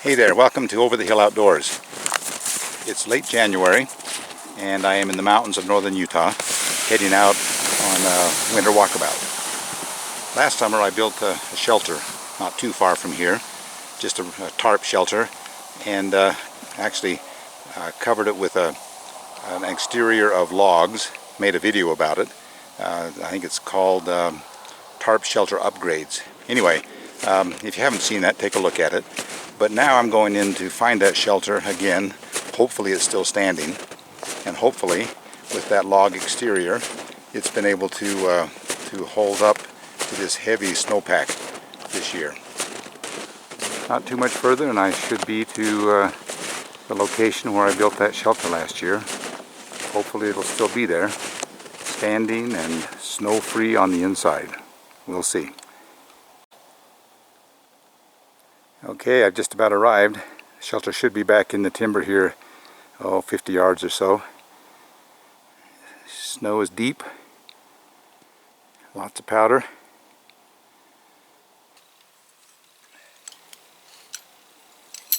Hey there, welcome to Over the Hill Outdoors. It's late January and I am in the mountains of northern Utah heading out on a winter walkabout. Last summer I built a shelter not too far from here, just a tarp shelter, and actually covered it with an exterior of logs, made a video about it. I think it's called Tarp Shelter Upgrades. Anyway, if you haven't seen that, take a look at it. But now I'm going in to find that shelter again. Hopefully it's still standing, and hopefully with that log exterior it's been able to hold up to this heavy snowpack this year. Not too much further and I should be to the location where I built that shelter last year. Hopefully it'll still be there, standing and snow-free on the inside. We'll see. Okay, I've just about arrived. The shelter should be back in the timber here, 50 yards or so. Snow is deep, lots of powder.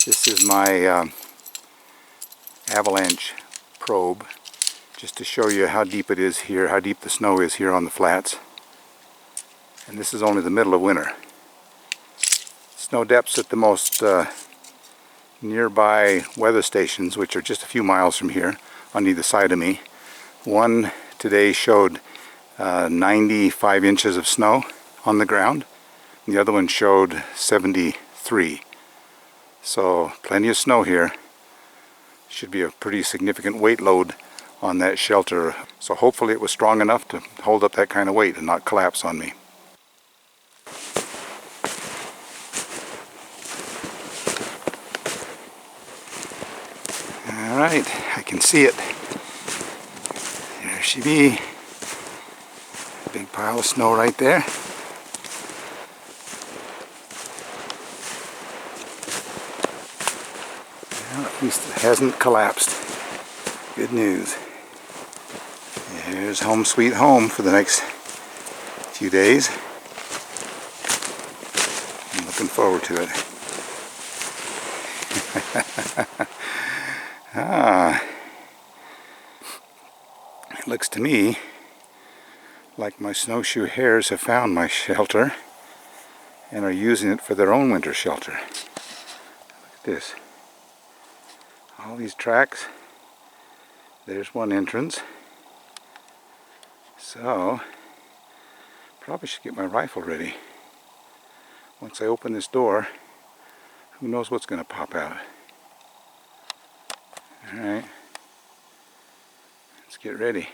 This is my avalanche probe, just to show you how deep it is here, how deep the snow is here on the flats. And this is only the middle of winter. Snow depths at the most nearby weather stations, which are just a few miles from here on either side of me. One today showed 95 inches of snow on the ground. The other one showed 73. So plenty of snow here. Should be a pretty significant weight load on that shelter. So hopefully it was strong enough to hold up that kind of weight and not collapse on me. Alright, I can see it. There she be. A big pile of snow right there. Well, at least it hasn't collapsed. Good news. Here's home sweet home for the next few days. I'm looking forward to it. It looks to me like my snowshoe hares have found my shelter and are using it for their own winter shelter. Look at this. All these tracks. There's one entrance. So, probably should get my rifle ready. Once I open this door, who knows what's going to pop out. Alright, let's get ready.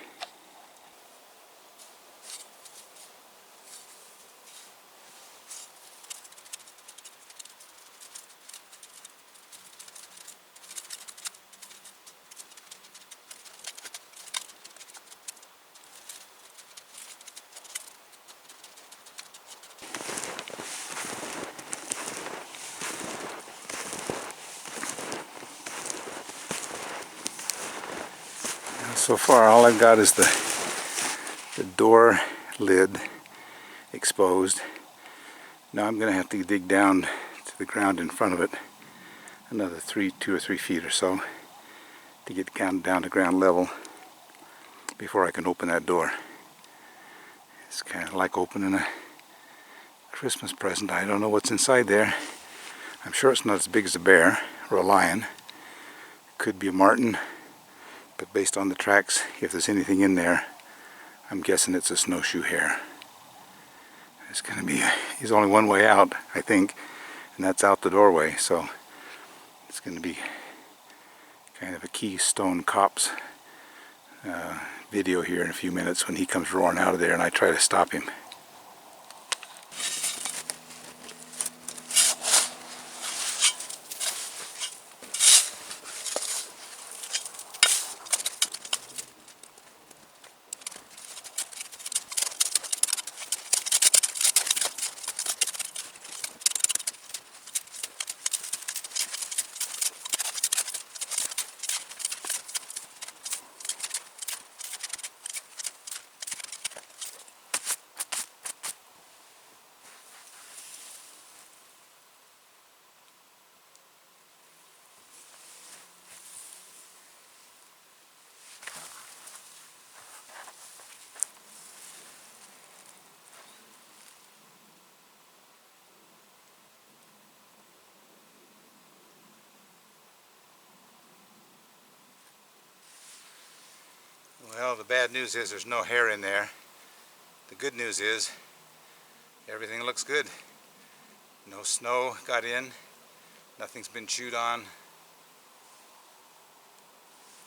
So far all I've got is the door lid exposed. Now I'm going to have to dig down to the ground in front of it another 2 or 3 feet or so to get down to ground level before I can open that door. It's kind of like opening a Christmas present. I don't know what's inside there. I'm sure it's not as big as a bear or a lion. Could be a marten. But based on the tracks, if there's anything in there, I'm guessing it's a snowshoe hare. It's going to be, there's only one way out, I think, and that's out the doorway. So it's going to be kind of a Keystone Cops video here in a few minutes when he comes roaring out of there and I try to stop him. bad news is there's no hair in there. The good news is everything looks good. No snow got in. Nothing's been chewed on.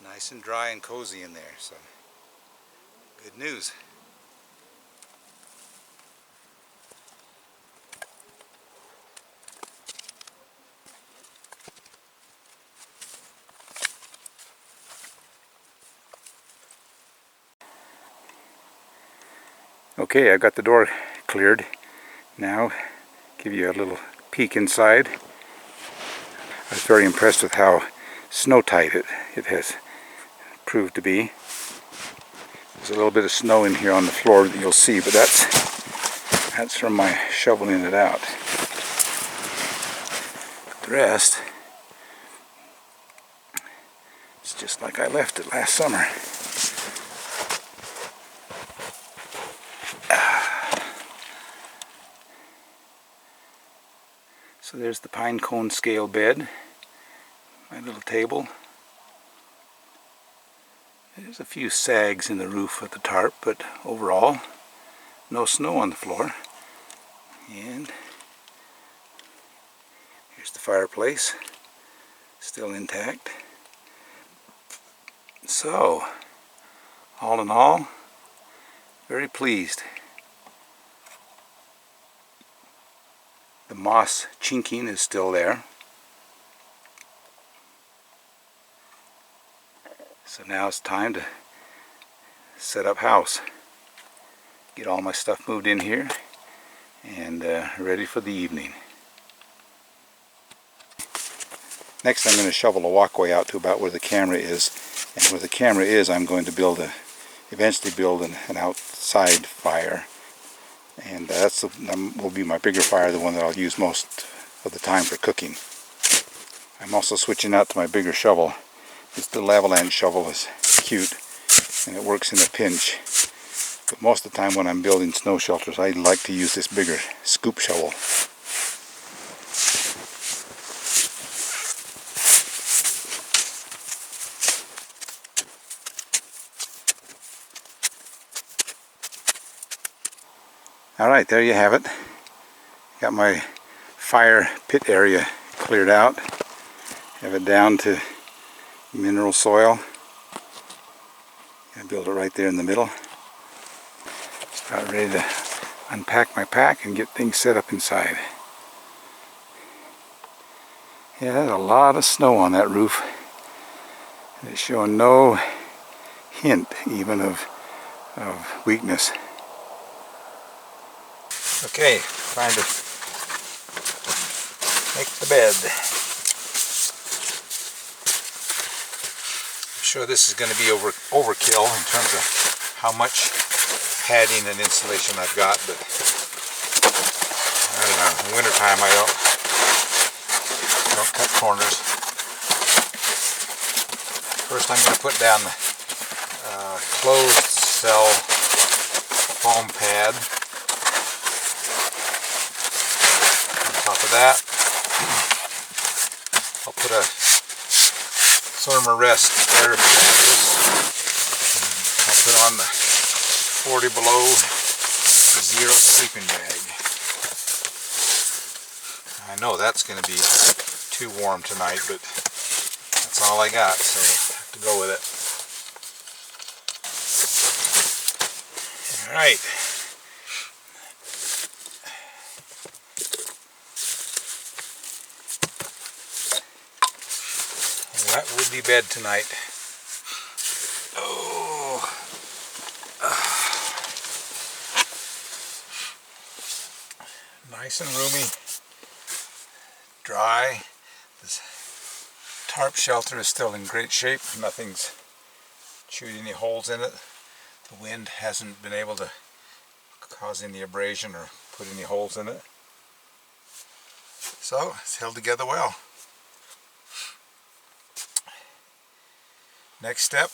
Nice and dry and cozy in there. So good news. Okay, I've got the door cleared. Now, give you a little peek inside. I was very impressed with how snow tight it has proved to be. There's a little bit of snow in here on the floor that you'll see, but that's from my shoveling it out. The rest, it's just like I left it last summer. So there's the pine cone scale bed, my little table. There's a few sags in the roof of the tarp, but overall, no snow on the floor. And here's the fireplace, still intact. So, all in all, very pleased. The moss chinking is still there. So now it's time to set up house. Get all my stuff moved in here and ready for the evening. Next I'm going to shovel a walkway out to about where the camera is. And where the camera is, I'm going to eventually build an outside fire. And will be my bigger fire, the one that I'll use most of the time for cooking. I'm also switching out to my bigger shovel. This little avalanche shovel is cute and it works in a pinch. But most of the time when I'm building snow shelters, I like to use this bigger scoop shovel. Alright, there you have it. Got my fire pit area cleared out. Have it down to mineral soil. I build it right there in the middle. About ready to unpack my pack and get things set up inside. Yeah, there's a lot of snow on that roof. And it's showing no hint even of weakness. Okay, time to make the bed. I'm sure this is going to be overkill in terms of how much padding and insulation I've got, but I don't know, in wintertime I don't cut corners. First I'm going to put down the closed cell foam pad. Top of that, I'll put a Thermarest air mattress. I'll put on the 40 below zero sleeping bag. I know that's going to be too warm tonight, but that's all I got, so I have to go with it. Alright. That would be bed tonight. Oh, nice and roomy, dry. This tarp shelter is still in great shape. Nothing's chewed any holes in it. The wind hasn't been able to cause any abrasion or put any holes in it. So it's held together well. Next step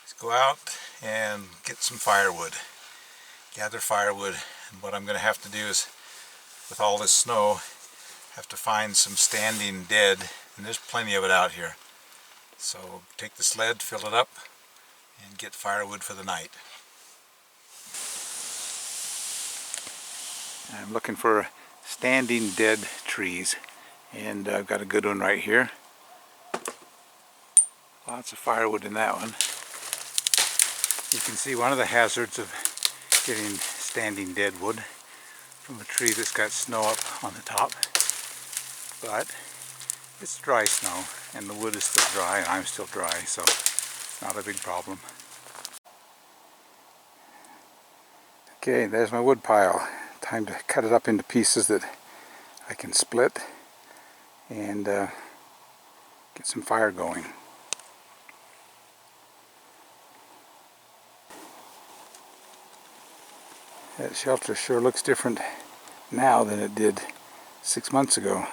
is go out and get some firewood. Gather firewood, and what I'm going to have to do is, with all this snow, have to find some standing dead, and there's plenty of it out here. So take the sled, fill it up, and get firewood for the night. I'm looking for standing dead trees, and I've got a good one right here. Lots of firewood in that one. You can see one of the hazards of getting standing dead wood from a tree that's got snow up on the top. But it's dry snow, and the wood is still dry, and I'm still dry, so it's not a big problem. Okay, there's my wood pile. Time to cut it up into pieces that I can split and get some fire going. That shelter sure looks different now than it did 6 months ago.